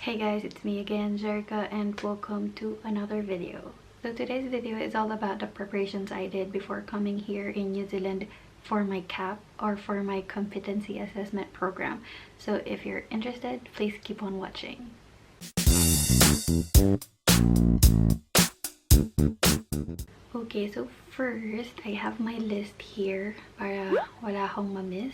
Hey guys, it's me again, Jerika, and welcome to another video. So today's video is all about the preparations I did before coming here in New Zealand for my CAP or for my competency assessment program. So if you're interested, please keep on watching. Okay, so first, I have my list here para wala akong ma-miss.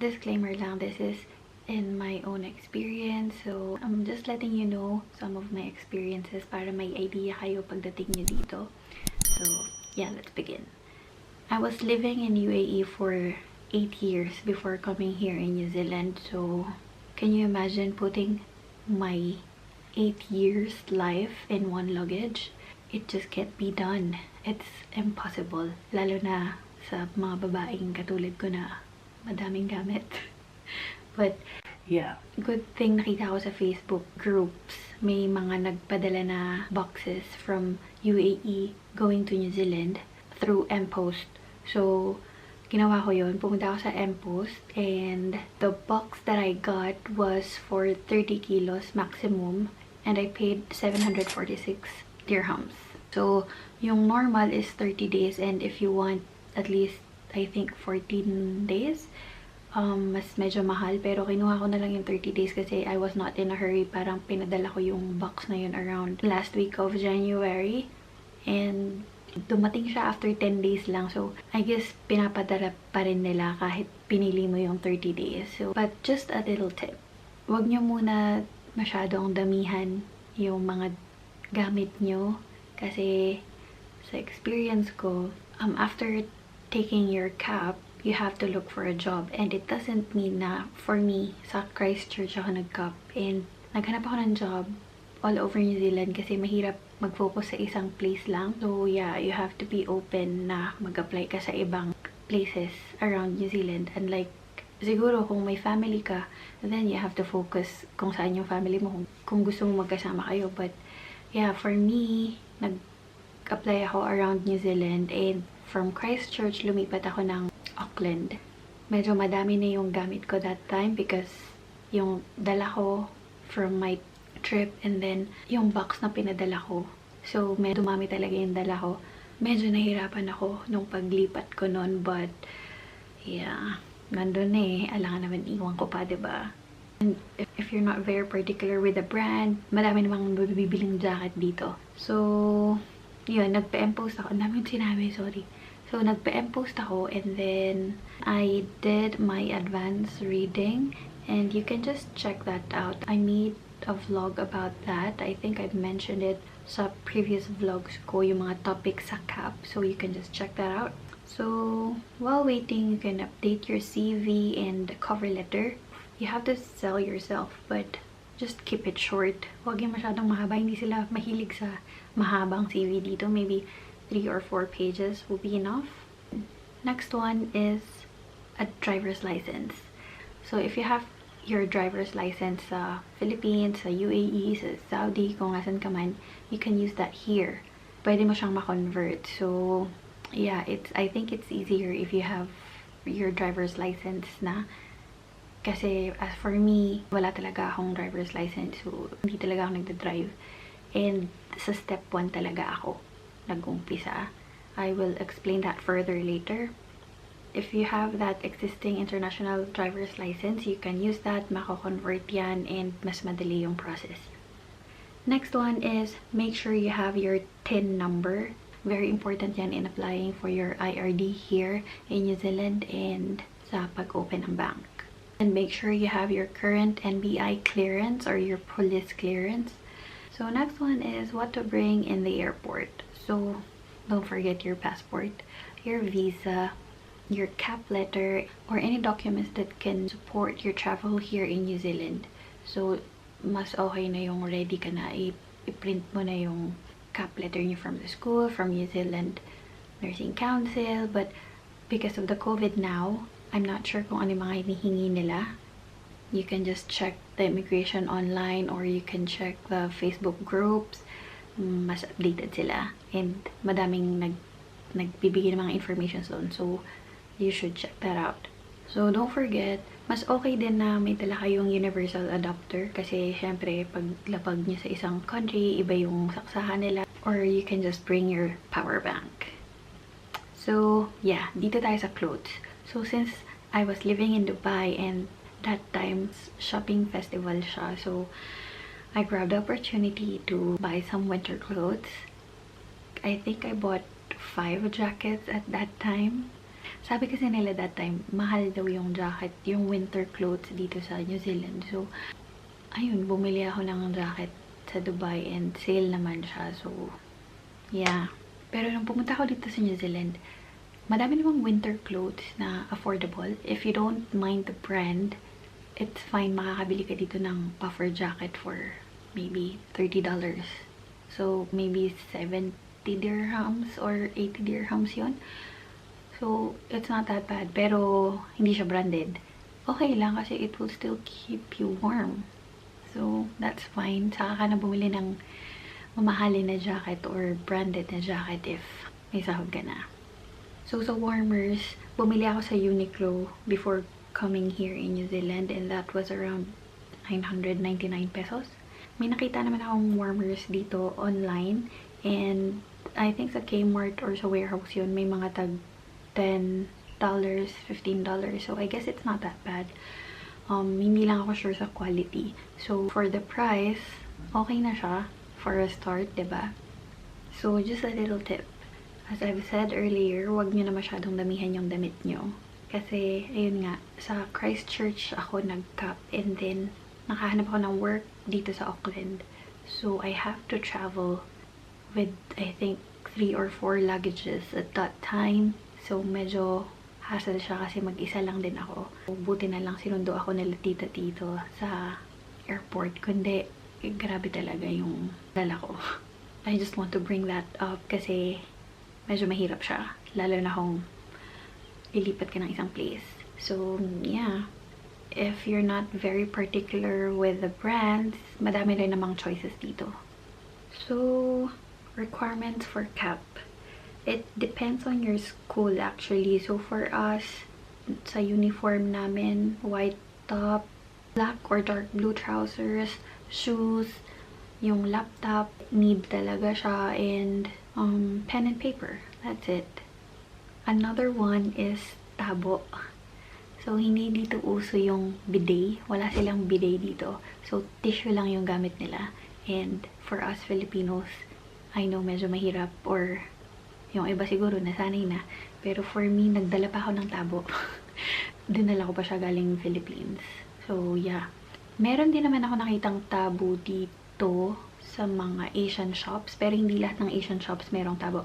Disclaimer lang, this is in my own experience. So, I'm just letting you know some of my experiences para may idea kayo pagdating nyo dito. So, yeah, let's begin. I was living in UAE for 8 years before coming here in New Zealand. So, can you imagine putting my 8 years life in one luggage? It just can't be done. It's impossible. Lalo na sa mga babaeng katulad ko na madaming gamit. But, yeah. Good thing nakita ko sa Facebook groups. May mga nagpadala na boxes from UAE going to New Zealand through M-Post. So, ginawa ko yun. Pumunta ako sa M-Post and the box that I got was for 30 kilos maximum and I paid 746 dirhams. So, yung normal is 30 days and if you want at least, I think, 14 days, mas medyo mahal. Pero kinuha ko na lang yung 30 days kasi I was not in a hurry. Parang pinadala ko yung box na yun around last week of January. And dumating siya after 10 days lang. So, I guess pinapadala pa rin nila kahit pinili mo yung 30 days. So, but just a little tip. Huwag nyo muna masyadong damihan yung mga gamit nyo. Kasi sa experience ko, after taking your CAP, you have to look for a job. And it doesn't mean na, for me, sa Christchurch ako nag-CAP. And naghanap ako ng job all over New Zealand kasi mahirap mag-focus sa isang place lang. So yeah, you have to be open na mag-apply ka sa ibang places around New Zealand. And like, siguro kung may family ka, then you have to focus kung saan yung family mo, kung gusto mo magkasama kayo. But yeah, for me, nag-apply ako around New Zealand and from Christchurch, lumipat ako ng Auckland. Medyo madami na yung gamit ko that time because yung dala ko from my trip and then yung box na pinadala ko. So, medyo dumami talaga yung dala ko. Medyo nahirapan ako nung paglipat ko nun but yeah, nandun eh. Alangan naman iwan ko pa, diba? And if you're not very particular with the brand, madami namang bibiling jacket dito. So, yun, nagpa-M-post ako. Ang daming sinabi, sorry. So, nagpa-M-post ako and then I did my advanced reading and you can just check that out. I made a vlog about that. I think I've mentioned it sa previous vlogs ko, yung mga topics sa CAP. So, you can just check that out. So, while waiting, you can update your CV and cover letter. You have to sell yourself, but just keep it short. Huwag yung masyadong mahaba. Hindi sila mahilig sa mahabang CV dito. Maybe 3 or 4 pages will be enough. Next one is a driver's license. So if you have your driver's license sa Philippines, sa UAE, sa Saudi, kung asan ka man, you can use that here. Pwede mo siyang ma-convert. So yeah, I think it's easier if you have your driver's license na. Kasi as for me, wala talaga akong driver's license. So hindi talaga ako nagda-drive. And sa step 1 talaga ako nag-umpisa. I will explain that further later. If you have that existing international driver's license, you can use that, mako-convert yan, and mas madali yung process. Next one is, make sure you have your TIN number. Very important yan in applying for your IRD here in New Zealand and sa pag-open ng bank. And make sure you have your current NBI clearance or your police clearance. So next one is what to bring in the airport. So don't forget your passport, your visa, your CAP letter, or any documents that can support your travel here in New Zealand. So mas okay na yung ready ka na, i-print mo na yung CAP letter niyo from the school, from New Zealand Nursing Council. But because of the COVID now, I'm not sure kung ano yung mga hinihingi nila. You can just check the immigration online or you can check the Facebook groups. Mas updated sila. And madaming nagbibigay ng mga information doon. So, you should check that out. So, don't forget, mas okay din na may dala kayong universal adapter kasi syempre, pag lapag nyo sa isang country, iba yung saksahan nila. Or you can just bring your power bank. So, yeah, dito tayo sa clothes. So, since I was living in Dubai and that time, shopping festival siya. So, I grabbed the opportunity to buy some winter clothes. I think I bought 5 jackets at that time. Sabi kasi nila that time, mahal daw yung jacket, yung winter clothes dito sa New Zealand. So, ayun, bumili ako ng jacket sa Dubai and sale naman siya. So, yeah. Pero nung pumunta ako dito sa New Zealand, madami namang winter clothes na affordable. If you don't mind the brand, it's fine. Makakabili ka dito ng puffer jacket for maybe $30. So, maybe 70 dirhams or 80 dirhams yun. So, it's not that bad. Pero, hindi siya branded. Okay lang kasi it will still keep you warm. So, that's fine. Saka ka na bumili ng mamahalin na jacket or branded na jacket if may sahod ka na. So, sa warmers, bumili ako sa Uniqlo before coming here in New Zealand and that was around 999 pesos. May nakita naman akong warmers dito online and I think sa Kmart or sa warehouse yun, may mga tag $10, $15. So, I guess it's not that bad. Hindi lang ako sure sa quality. So, for the price, okay na siya for a start, diba? So, just a little tip. As I've said earlier, wag nyo na masyadong damihan yung damit nyo. Kasi, ayun nga, sa Christchurch ako nag-cap and then nakahanap ako ng work dito sa Auckland. So, I have to travel with, I think, 3 or 4 luggages at that time. So, medyo hassle siya kasi mag-isa lang din ako. Buti na lang sinundo ako nila tita-tito sa airport. Kundi, grabe talaga yung dala ko. I just want to bring that up kasi medyo mahirap siya. Lalo na kung lilipat ka ng isang place. So, yeah. If you're not very particular with the brands, madami rin namang choices dito. So, requirements for cap. It depends on your school actually. So for us, sa uniform namin, white top, black or dark blue trousers, shoes, yung laptop, need talaga siya, and pen and paper. That's it. Another one is tabo. So hindi dito uso yung bidet. Wala silang bidet dito. So tissue lang yung gamit nila. And for us Filipinos, I know medyo mahirap or yung iba siguro nasanay na. Pero for me, nagdala pa ako ng tabo. Dinala ko pa siya galing Philippines. So, yeah. Meron din naman ako nakitang tabo dito sa mga Asian shops. Pero hindi lahat ng Asian shops merong tabo.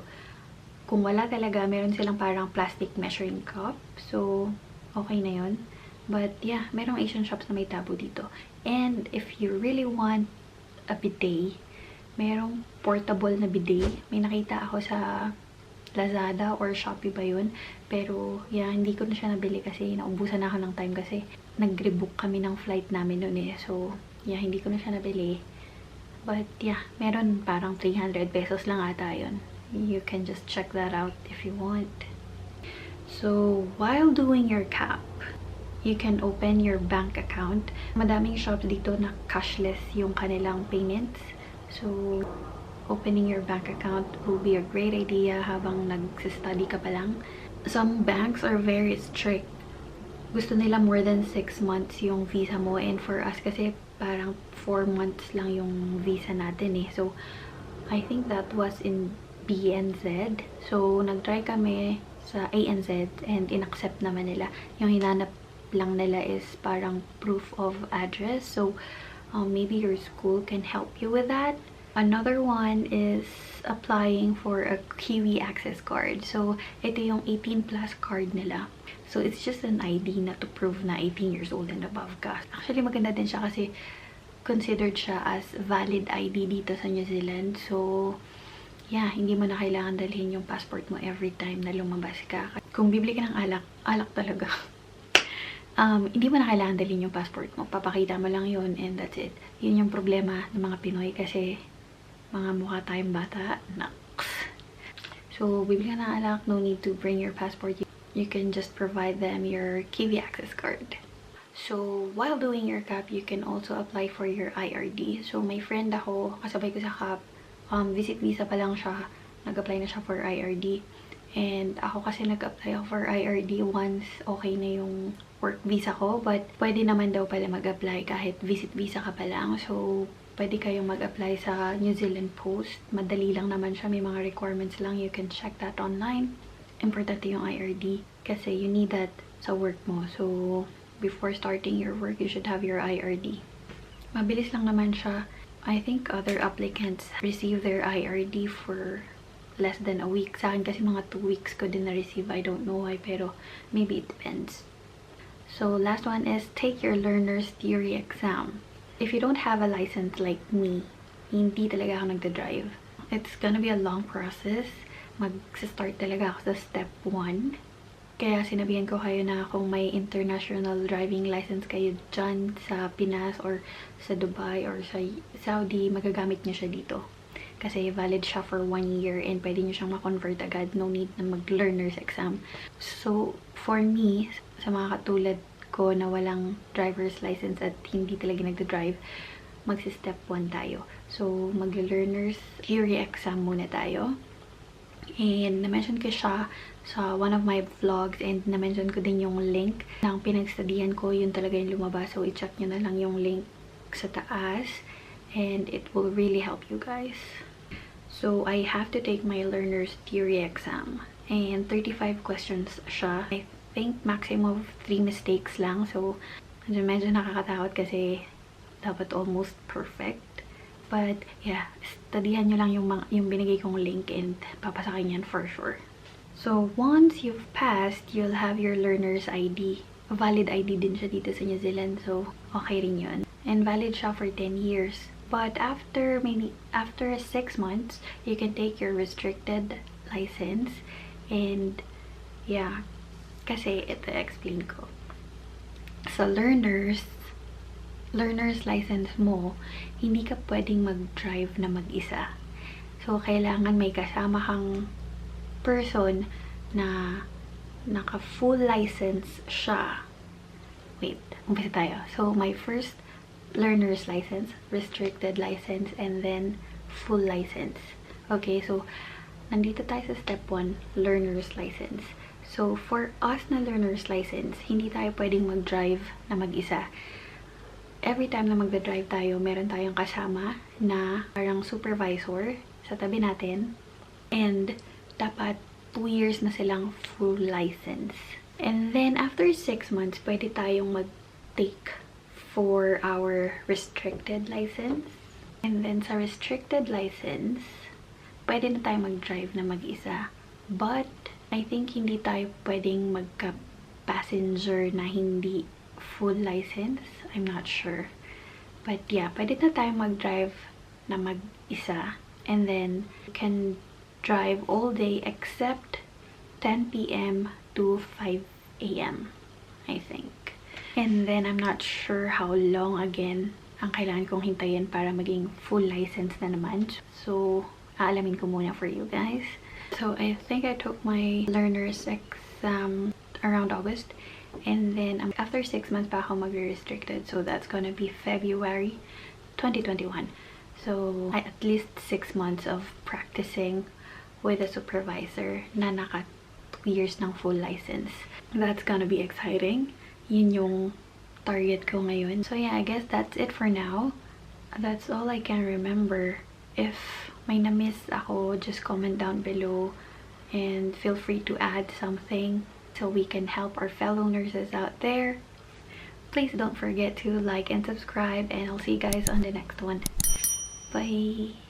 Kung wala talaga, meron silang parang plastic measuring cup. So, okay na yun. But, yeah, merong Asian shops na may tabo dito. And if you really want a bidet, merong portable na bidet. May nakita ako sa Lazada or Shopee ba yun. Pero, yeah, hindi ko na siya nabili kasi naubusan na ako ng time kasi nag-rebook kami ng flight namin noon eh. So, yeah, hindi ko na siya nabili. But, yeah, meron parang 300 pesos lang ata yun. You can just check that out if you want. So, while doing your cap, you can open your bank account. Madaming shops dito na cashless yung kanilang payments. So, opening your bank account will be a great idea habang nag-study ka pa lang. Some banks are very strict. Gusto nila more than 6 months yung visa mo. And for us kasi parang 4 months lang yung visa natin eh. So, I think that was in BNZ. So, nag-try kami sa ANZ and in-accept naman nila. Yung hinanap lang nila is parang proof of address. So, maybe your school can help you with that. Another one is applying for a Kiwi Access card. So, ito yung 18 plus card nila. So, it's just an ID na to prove na 18 years old and above ka. Actually, maganda din siya kasi considered siya as valid ID dito sa New Zealand. So, yeah, hindi mo na kailangan dalhin yung passport mo every time na lumabas ka. Kung bibili ka ng alak, alak talaga. Hindi mo na kailangan dalhin yung passport mo. Papakita mo lang yun and that's it. Yun yung problema ng mga Pinoy kasi mga mukha tayong bata. Naks. So, bibili ka ng alak, no need to bring your passport. you can just provide them your KV access card. So, while doing your CAP, you can also apply for your IRD. So, my friend ako, kasabay ko sa CAP, visit visa pa lang siya, nag-apply na siya for IRD. And ako kasi nag-apply ako for IRD once okay na yung work visa ko. But, pwede naman daw pala mag-apply kahit visit visa ka pa lang. So, pwede kayong mag-apply sa New Zealand Post. Madali lang naman siya, may mga requirements lang. You can check that online. Importante yung IRD kasi you need that sa work mo. So, before starting your work, you should have your IRD. Mabilis lang naman siya. I think other applicants receive their IRD for less than a week. Sa akin kasi mga 2 weeks ko din na-receive. I don't know why, pero maybe it depends. So, last one is take your learner's theory exam. If you don't have a license like me, hindi talaga ako nagda-drive. It's gonna be a long process. Mag-start talaga ako sa step 1. Kaya sinabihan ko kayo na kung may international driving license kayo dyan sa Pinas or sa Dubai or sa Saudi, magagamit niyo siya dito. Kasi valid siya for 1 year and pwede niyo siyang ma-convert agad. No need na mag-learner's exam. So, for me, sa mga katulad ko na walang driver's license at hindi talaga nagda-drive, magsi-step 1 tayo. So, mag-learner's theory exam muna tayo. And na-mention ko siya sa one of my vlogs and na-mention ko din yung link ng pinag-studian ko. Yun talaga yung lumabas. So, i-check nyo na lang yung link sa taas and it will really help you guys. So, I have to take my learner's theory exam and 35 questions siya. I think maximum of 3 mistakes lang. So, medyo nakakatakot kasi dapat almost perfect. But, yeah, studihan nyo lang yung binigay kong link and papasakin yan for sure. So, once you've passed, you'll have your learner's ID. Valid ID din siya dito sa New Zealand, so okay rin yun. And valid siya for 10 years. But after 6 months, you can take your restricted license. And, yeah, kasi ito explain ko. Sa learner's license mo, hindi ka pwedeng mag-drive na mag-isa. So, kailangan may kasama kang person na naka-full license siya. Wait, umpisa tayo. So, my first learner's license, restricted license, and then full license. Okay, so, nandito tayo sa step 1, learner's license. So, for us na learner's license, hindi tayo pwedeng mag-drive na mag-isa. Every time na magda-drive tayo, meron tayong kasama na parang supervisor sa tabi natin. And dapat 2 years na silang full license. And then, after 6 months, pwede tayong mag-take for our restricted license. And then, sa restricted license, pwede na tayo mag-drive na mag-isa. But, I think hindi tayo pwedeng magka-passenger na hindi full license. I'm not sure. But yeah, pwede na tayo mag-drive na mag-isa. And then, you can drive all day except 10 p.m. to 5 a.m. I think. And then, I'm not sure how long again ang kailangan kong hintayin para maging full license na naman. So, aalamin ko muna for you guys. So, I think I took my learner's exam around August. And then, after 6 months pa ako mag-restricted. So, that's gonna be February 2021. So, at least 6 months of practicing with a supervisor na naka 2 years ng full license. That's gonna be exciting. Yun yung target ko ngayon. So, yeah, I guess that's it for now. That's all I can remember. If may na-miss ako, just comment down below. And feel free to add something so we can help our fellow nurses out there. Please don't forget to like and subscribe, and I'll see you guys on the next one. Bye!